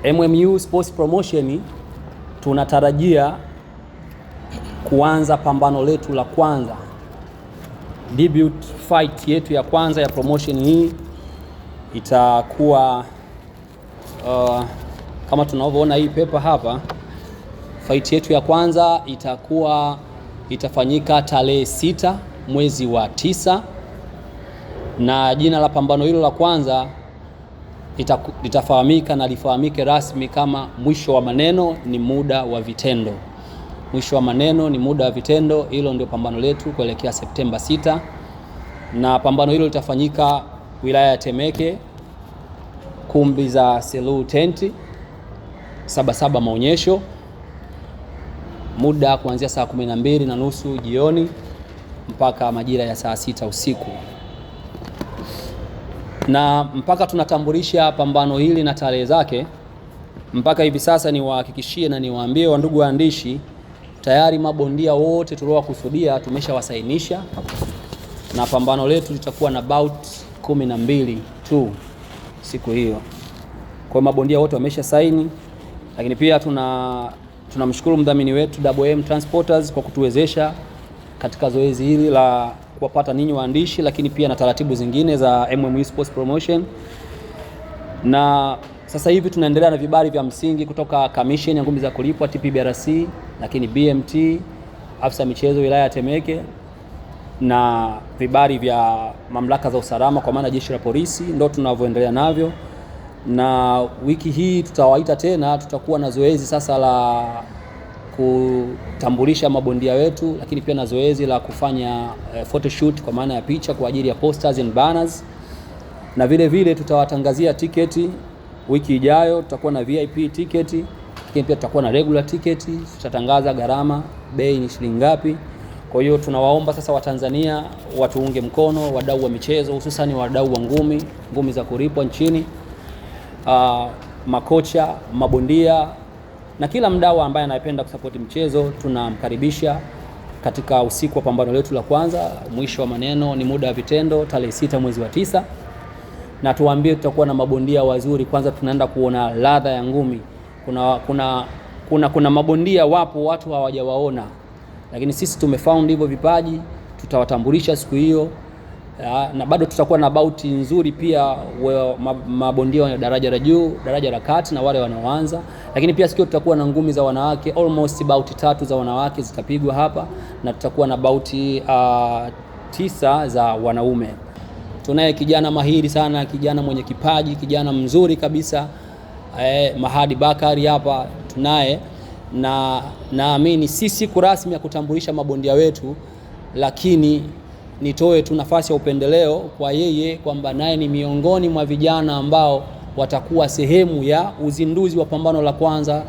MMU Sports Promotion tunatarajia kuanza pambano letu la kwanza, debut fight yetu ya kwanza ya promotion hii itakuwa kama tunavyoona hii pepa hapa. Fight yetu ya kwanza itafanyika tarehe 6 mwezi wa 9, na jina la pambano hilo la kwanza litafahamika na lifahamike rasmi kama mwisho wa maneno ni muda wa vitendo. Mwisho wa maneno ni muda wa vitendo, hilo ndio pambano letu kuelekea Septemba 6, na pambano hilo litafanyika wilaya ya Temeke, kumbi za Selu Tenti, Sabasaba maonyesho, muda kuanzia saa 12:30 jioni mpaka majira ya saa 6 usiku. Na mpaka tunatambulisha pambano hili na tarehe zake, mpaka hivi sasa niwahakikishie na niwaambie wandugu waandishi, tayari mabondia wote tuliowakusudia tumeshawasainisha, na pambano letu litakuwa na bout 12 tu siku hiyo. Kwa mabondia wote wamesha saini, lakini pia tunamshukuru mdhamini wetu WM Transporters kwa kutuwezesha katika zoezi hili la kuwapata ninyi waandishi, lakini pia na taratibu zingine za MMU Sports Promotion. Na sasa hivi tunaendelea na vibali vya msingi kutoka Commission ya ngumi za kulipwa TPBRC, lakini BMT, afisa michezo wilaya ya Temeke, na vibali vya mamlaka za usalama kwa maana jeshi la polisi, ndio tunavyoendelea navyo. Na wiki hii tutawaita tena, tutakuwa na zoezi sasa la kutambulisha mabondia wetu, lakini pia na zoezi la kufanya photoshoot kwa maana ya picha kwa ajili ya posters and banners, na vile vile tutawatangazia tiketi wiki ijayo. Tutakuwa na VIP tiketi, lakini pia tutakuwa na regular tiketi, tutatangaza gharama, bei ni shilingi ngapi. Kwa hiyo tunawaomba sasa Watanzania watuunge mkono, wadau wa michezo, hususan wadau wa ngumi za kulipwa nchini, makocha, mabondia na kila mdau ambaye anayependa kusupport mchezo. Tunamkaribisha katika usiku wa pambano letu la kwanza, mwisho wa maneno ni muda wa vitendo, tarehe 6 mwezi wa 9. Na tuwaambie tutakuwa na mabondia wazuri. Kwanza tunaenda kuona ladha ya ngumi. Kuna mabondia wapo watu hawajawaona, lakini sisi tumefound hivyo vipaji, tutawatambulisha siku hiyo. Na bado tutakuwa na bauti nzuri pia, mabondia wa daraja la juu, daraja la kati na wale wanaoanza. Lakini pia siku tutakuwa na ngumi za wanawake, almost bauti 3 za wanawake zitapigwa hapa, na tutakuwa na bauti 9 za wanaume. Tunaye kijana mahiri sana, kijana mwenye kipaji, kijana mzuri kabisa, Mahadi Bakari hapa tunaye, na naamini si siku rasmi ya kutambulisha mabondia wetu, lakini nitoe tu nafasi ya upendeleo kwa yeye kwamba naye ni miongoni mwa vijana ambao watakuwa sehemu ya uzinduzi wa pambano la kwanza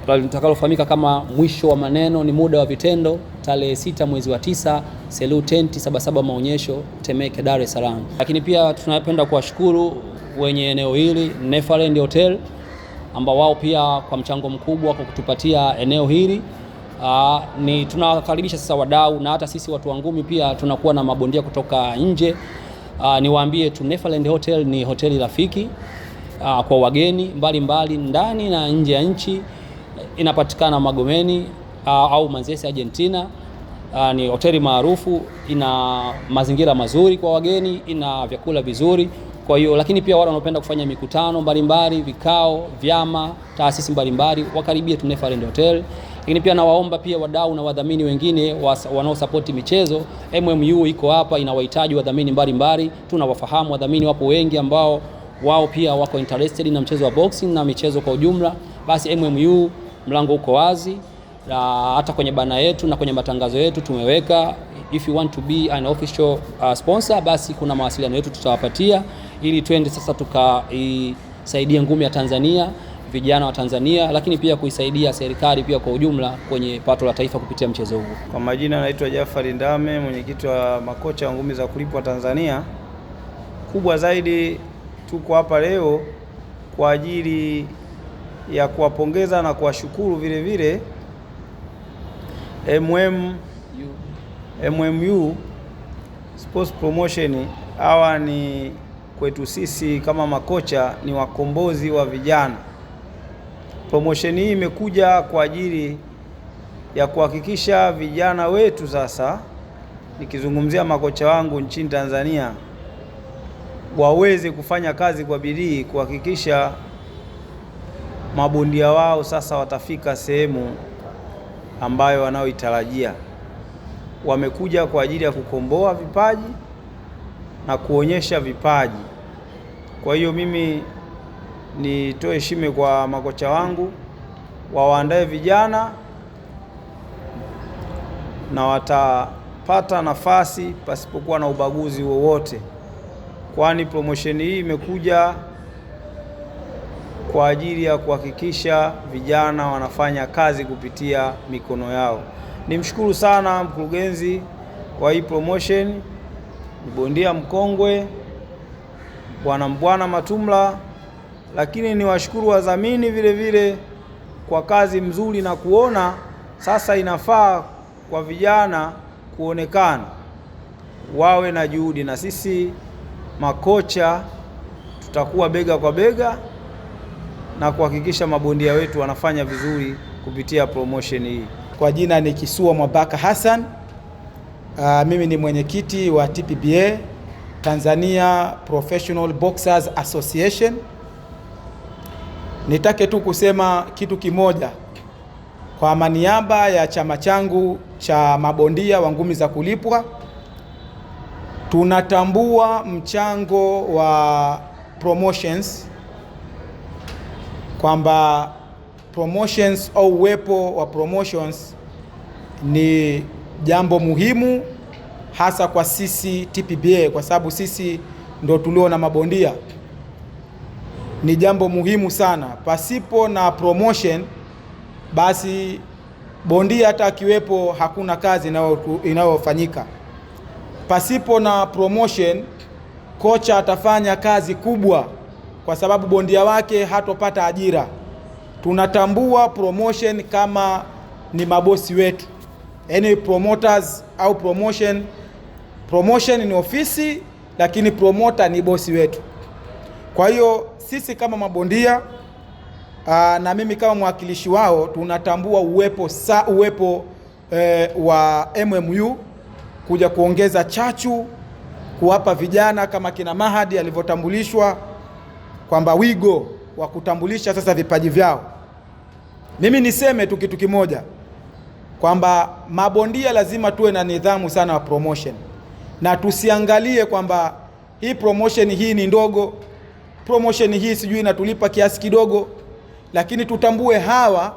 litakalofahamika kama mwisho wa maneno ni muda wa vitendo, tarehe 6 mwezi wa 9, Selu Tenti, Sabasaba maonyesho, Temeke, Dar es Salaam. Lakini pia tunapenda kuwashukuru wenye eneo hili, Neverland Hotel, ambao wao pia kwa mchango mkubwa kwa kutupatia eneo hili. Tunawakaribisha sasa wadau, na hata sisi watu wa ngumi pia tunakuwa na mabondia kutoka nje. Niwaambie tu Neverland Hotel ni hoteli rafiki kwa wageni mbalimbali ndani na nje ya nchi. Inapatikana Magomeni au Manzese, Argentina. Ni hoteli maarufu, ina mazingira mazuri kwa wageni, ina vyakula vizuri. Kwa hiyo, lakini pia wale wanaopenda kufanya mikutano mbalimbali, vikao, vyama, taasisi mbalimbali, wakaribie tu Neverland Hotel. Lakini pia nawaomba pia wadau na wadhamini wengine wanaosapoti michezo, MMU iko hapa, inawahitaji wadhamini mbalimbali. Tunawafahamu wadhamini wapo wengi ambao wao pia wako interested na mchezo wa boxing na michezo kwa ujumla. Basi MMU mlango uko wazi, hata kwenye bana yetu na kwenye matangazo yetu tumeweka, if you want to be an official sponsor, basi kuna mawasiliano yetu tutawapatia, ili twende sasa tukaisaidia ngumi ya Tanzania, vijana wa Tanzania, lakini pia kuisaidia serikali pia kwa ujumla kwenye pato la taifa kupitia mchezo huu. Kwa majina naitwa Jafari Ndame, mwenyekiti wa makocha wa ngumi za kulipwa Tanzania. Kubwa zaidi tuko hapa leo kwa ajili ya kuwapongeza na kuwashukuru vile vile MMU Sports Promotion. Hawa ni kwetu sisi kama makocha ni wakombozi wa vijana. Promotion hii imekuja kwa ajili ya kuhakikisha vijana wetu sasa, nikizungumzia makocha wangu nchini Tanzania, waweze kufanya kazi kwa bidii kuhakikisha mabondia wao sasa watafika sehemu ambayo wanaoitarajia. Wamekuja kwa ajili ya kukomboa vipaji na kuonyesha vipaji. Kwa hiyo mimi nitoe heshima kwa makocha wangu, waandae vijana na watapata nafasi pasipokuwa na ubaguzi wowote, kwani promotion hii imekuja kwa ajili ya kuhakikisha vijana wanafanya kazi kupitia mikono yao. Nimshukuru sana mkurugenzi wa hii promotion, bondia mkongwe Bwana Mbwana Matumla, lakini niwashukuru wadhamini vile vile kwa kazi mzuri na kuona sasa inafaa kwa vijana kuonekana, wawe na juhudi, na sisi makocha tutakuwa bega kwa bega na kuhakikisha mabondia wetu wanafanya vizuri kupitia promotion hii. Kwa jina ni Kisua Mwabaka Hassan. Mimi ni mwenyekiti wa TPBA, Tanzania Professional Boxers Association. Nitake tu kusema kitu kimoja kwa niaba ya chama changu cha mabondia wa ngumi za kulipwa. Tunatambua mchango wa promotions, kwamba promotions au uwepo wa promotions ni jambo muhimu hasa kwa sisi TPBA, kwa sababu sisi ndo tulio na mabondia. Ni jambo muhimu sana. Pasipo na promotion, basi bondia hata akiwepo hakuna kazi inayofanyika. Pasipo na promotion, kocha atafanya kazi kubwa kwa sababu bondia wake hatopata ajira. Tunatambua promotion kama ni mabosi wetu, yani promoters au promotion ni ofisi, lakini promoter ni bosi wetu. Kwa hiyo sisi kama mabondia na mimi kama mwakilishi wao tunatambua uwepo wa MMU kuja kuongeza chachu, kuwapa vijana kama kina Mahadi alivyotambulishwa, kwamba wigo wa kutambulisha sasa vipaji vyao. Mimi niseme tu kitu kimoja, kwamba mabondia lazima tuwe na nidhamu sana wa promotion, na tusiangalie kwamba hii promotion hii ni ndogo, promotion hii sijui inatulipa kiasi kidogo, lakini tutambue hawa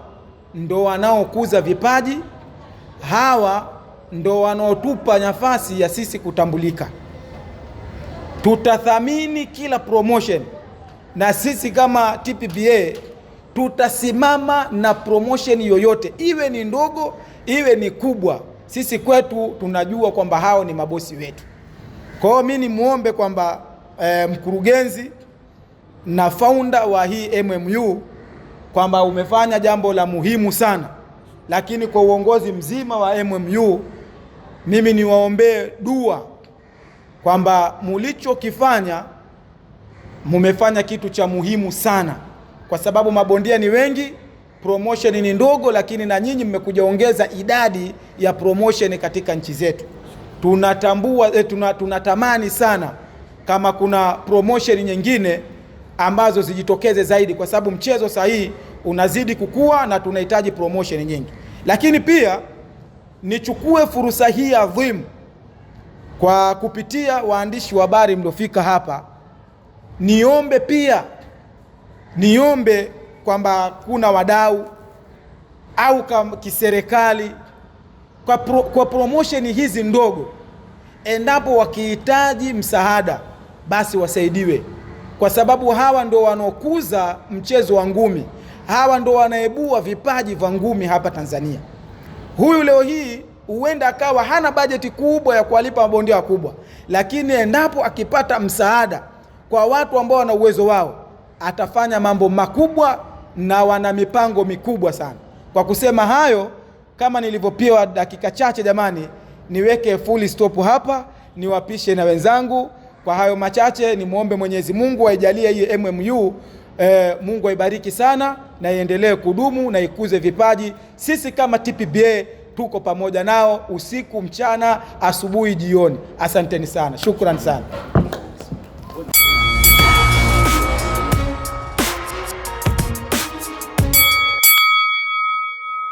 ndo wanaokuza vipaji, hawa ndo wanaotupa nafasi ya sisi kutambulika. Tutathamini kila promotion, na sisi kama TPBA tutasimama na promotion yoyote, iwe ni ndogo iwe ni kubwa. Sisi kwetu tunajua kwamba hao ni mabosi wetu. Kwa hiyo mimi nimuombe kwamba mkurugenzi na founder wa hii MMU kwamba umefanya jambo la muhimu sana, lakini kwa uongozi mzima wa MMU mimi niwaombee dua kwamba mulichokifanya mumefanya kitu cha muhimu sana, kwa sababu mabondia ni wengi, promotion ni ndogo, lakini na nyinyi mmekuja ongeza idadi ya promotion katika nchi zetu. Tunatambua tunatamani sana kama kuna promotion nyingine ambazo zijitokeze zaidi, kwa sababu mchezo sahihi unazidi kukua na tunahitaji promotion nyingi. Lakini pia nichukue fursa hii adhimu kwa kupitia waandishi wa habari mliofika hapa, niombe kwamba kuna wadau au kiserikali kwa promotion hizi ndogo, endapo wakihitaji msaada basi wasaidiwe, kwa sababu hawa ndo wanaokuza mchezo wa ngumi, hawa ndo wanaibua vipaji vya ngumi hapa Tanzania. Huyu leo hii huenda akawa hana bajeti kubwa ya kuwalipa mabondia wakubwa, lakini endapo akipata msaada kwa watu ambao wana uwezo wao, atafanya mambo makubwa na wana mipango mikubwa sana. Kwa kusema hayo, kama nilivyopewa dakika chache, jamani, niweke full stop hapa, niwapishe na wenzangu. Kwa hayo machache, nimuombe Mwenyezi Mungu aijalie hii MMU Mungu aibariki sana na iendelee kudumu na ikuze vipaji. Sisi kama TPBA tuko pamoja nao usiku, mchana, asubuhi, jioni. Asanteni sana, shukrani sana.